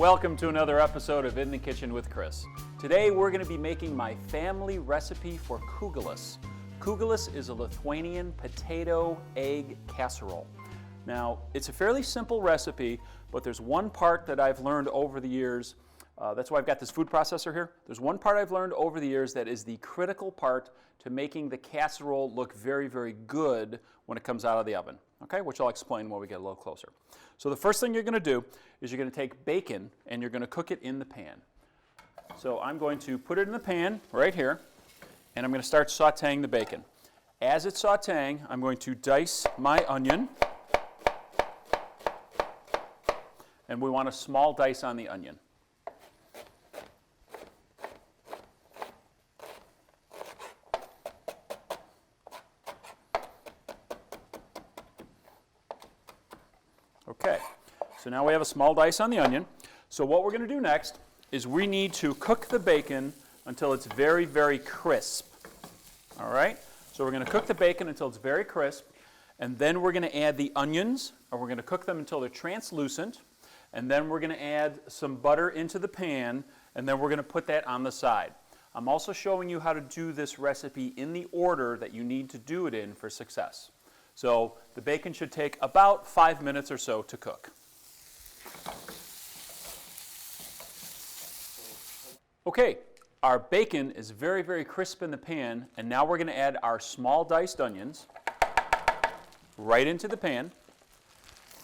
Welcome to another episode of In the Kitchen with Chris. Today we're going to be making my family recipe for kugelis. Kugelis is a Lithuanian potato egg casserole. Now, it's a fairly simple recipe, but there's one part that I've learned over the years. That's why I've got this food processor here. There's one part I've learned over the years that is the critical part to making the casserole look very, very good when it comes out of the oven. Okay, which I'll explain when we get a little closer. So the first thing you're going to do is you're going to take bacon and you're going to cook it in the pan. So I'm going to put it in the pan right here, and I'm going to start sautéing the bacon. As it's sautéing, I'm going to dice my onion, and we want a small dice on the onion. Okay, so now we have a small dice on the onion. So what we're going to do next is we need to cook the bacon until it's very, very crisp. All right, so we're going to cook the bacon until it's very crisp, and then we're going to add the onions, and we're going to cook them until they're translucent, and then we're going to add some butter into the pan, and then we're going to put that on the side. I'm also showing you how to do this recipe in the order that you need to do it in for success. So the bacon should take about 5 minutes or so to cook. Okay, our bacon is very, very crisp in the pan, and now we're going to add our small diced onions right into the pan.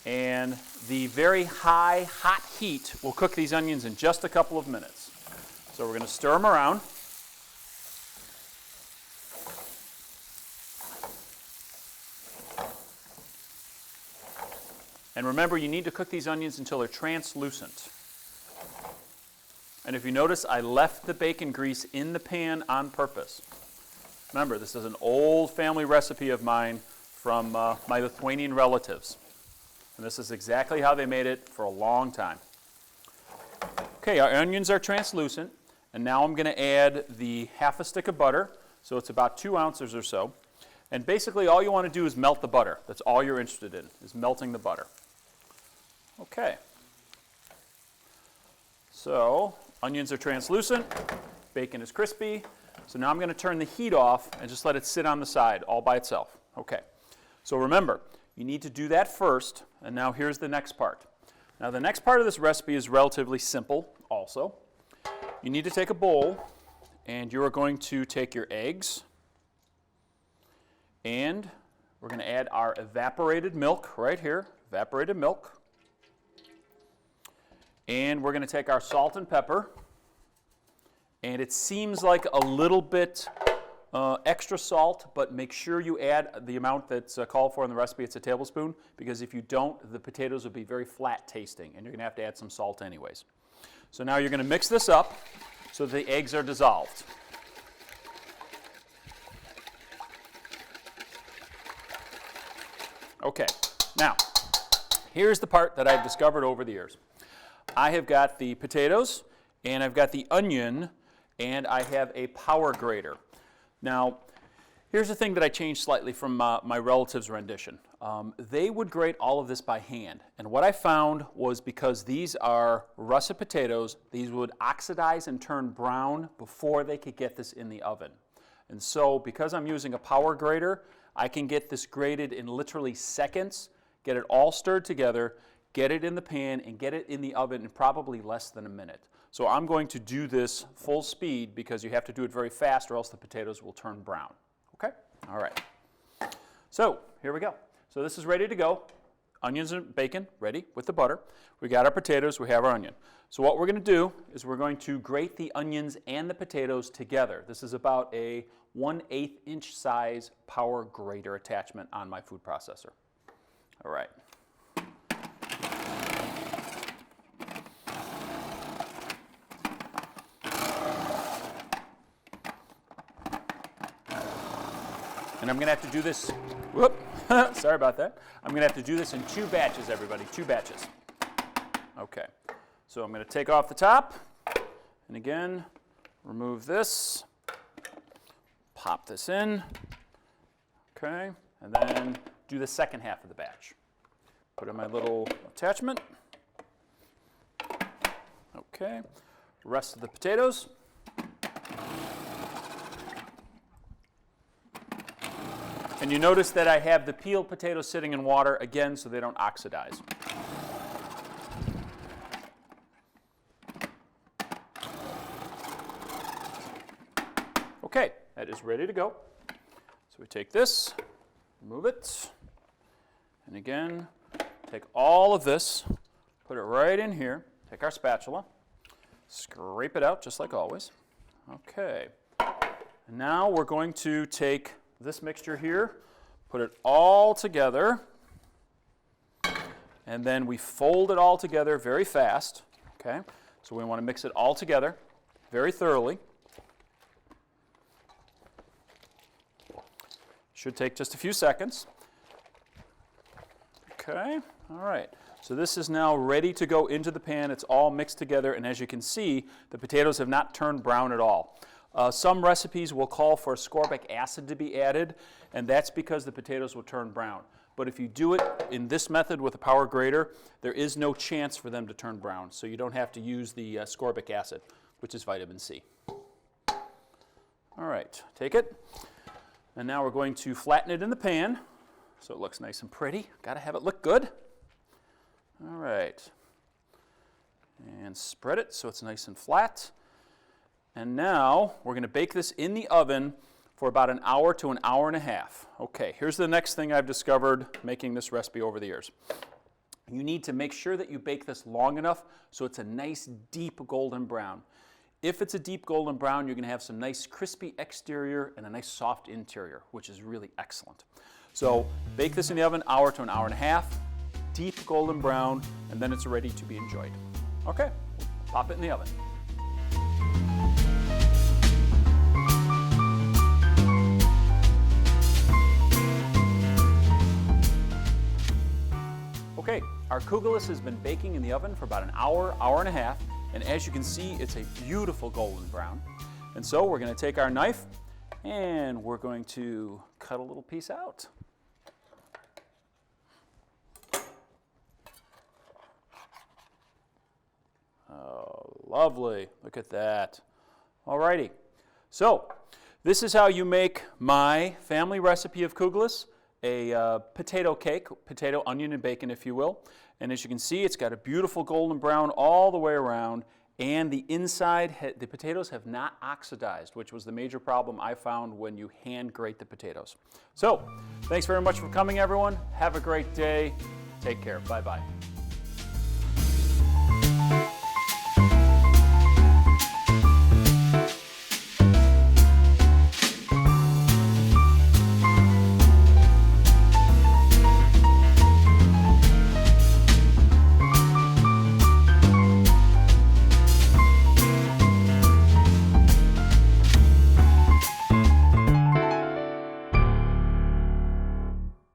And the very high, hot heat will cook these onions in just a couple of minutes. So we're going to stir them around. And remember, you need to cook these onions until they're translucent. And if you notice, I left the bacon grease in the pan on purpose. Remember, this is an old family recipe of mine from my Lithuanian relatives. And this is exactly how they made it for a long time. Okay, our onions are translucent. And now I'm going to add the half a stick of butter. So it's about 2 ounces or so. And basically all you want to do is melt the butter. That's all you're interested in, is melting the butter. Okay. So onions are translucent, bacon is crispy. So now I'm going to turn the heat off and just let it sit on the side all by itself. Okay. So remember, you need to do that first, and now here's the next part. Now the next part of this recipe is relatively simple also. You need to take a bowl, and you are going to take your eggs, and we're going to add our evaporated milk right here, evaporated milk. And we're going to take our salt and pepper. And it seems like a little bit extra salt, but make sure you add the amount that's called for in the recipe. It's a tablespoon, because if you don't, the potatoes will be very flat tasting, and you're going to have to add some salt anyways. So now you're going to mix this up so that the eggs are dissolved. Okay, now, here's the part that I've discovered over the years. I have got the potatoes, and I've got the onion, and I have a power grater. Now, here's the thing that I changed slightly from my relative's rendition. They would grate all of this by hand, and what I found was because these are russet potatoes, these would oxidize and turn brown before they could get this in the oven. And so, because I'm using a power grater, I can get this grated in literally seconds, get it all stirred together, get it in the pan, and get it in the oven in probably less than a minute. So I'm going to do this full speed because you have to do it very fast or else the potatoes will turn brown. Okay? All right. So here we go. So this is ready to go. Onions and bacon ready with the butter. We got our potatoes, we have our onion. So what we're going to do is we're going to grate the onions and the potatoes together. This is about a 1/8 inch size power grater attachment on my food processor. All right. And I'm going to have to do this, whoop, sorry about that. I'm going to have to do this in 2 batches, everybody, 2 batches. Okay, so I'm going to take off the top, and again, remove this, pop this in, okay, and then do the second half of the batch. Put in my little attachment. Okay, rest of the potatoes. And you notice that I have the peeled potatoes sitting in water again so they don't oxidize. Okay, that is ready to go. So we take this, move it, and again, take all of this, put it right in here, take our spatula, scrape it out just like always. Okay, and now we're going to take this mixture here, put it all together, and then we fold it all together very fast, okay? So we want to mix it all together very thoroughly. Should take just a few seconds. Okay, all right. So this is now ready to go into the pan. It's all mixed together, and as you can see, the potatoes have not turned brown at all. Some recipes will call for ascorbic acid to be added, and that's because the potatoes will turn brown. But if you do it in this method with a power grater, there is no chance for them to turn brown, so you don't have to use the ascorbic acid, which is vitamin C. All right, take it, and now we're going to flatten it in the pan so it looks nice and pretty. Got to have it look good. All right, and spread it so it's nice and flat. And now we're going to bake this in the oven for about an hour to an hour and a half. Okay, here's the next thing I've discovered making this recipe over the years. You need to make sure that you bake this long enough so it's a nice deep golden brown. If it's a deep golden brown, you're going to have some nice crispy exterior and a nice soft interior, which is really excellent. So bake this in the oven hour to an hour and a half, deep golden brown, and then it's ready to be enjoyed. Okay, pop it in the oven. Okay, our Kugelis has been baking in the oven for about an hour, hour and a half, and as you can see, it's a beautiful golden brown. And so we're going to take our knife and we're going to cut a little piece out. Oh, lovely. Look at that. Alrighty. So, this is how you make my family recipe of Kugelis. A potato cake, potato, onion, and bacon, if you will. And as you can see, it's got a beautiful golden brown all the way around, and the inside, the potatoes have not oxidized, which was the major problem I found when you hand grate the potatoes. So, thanks very much for coming, everyone. Have a great day. Take care. Bye-bye.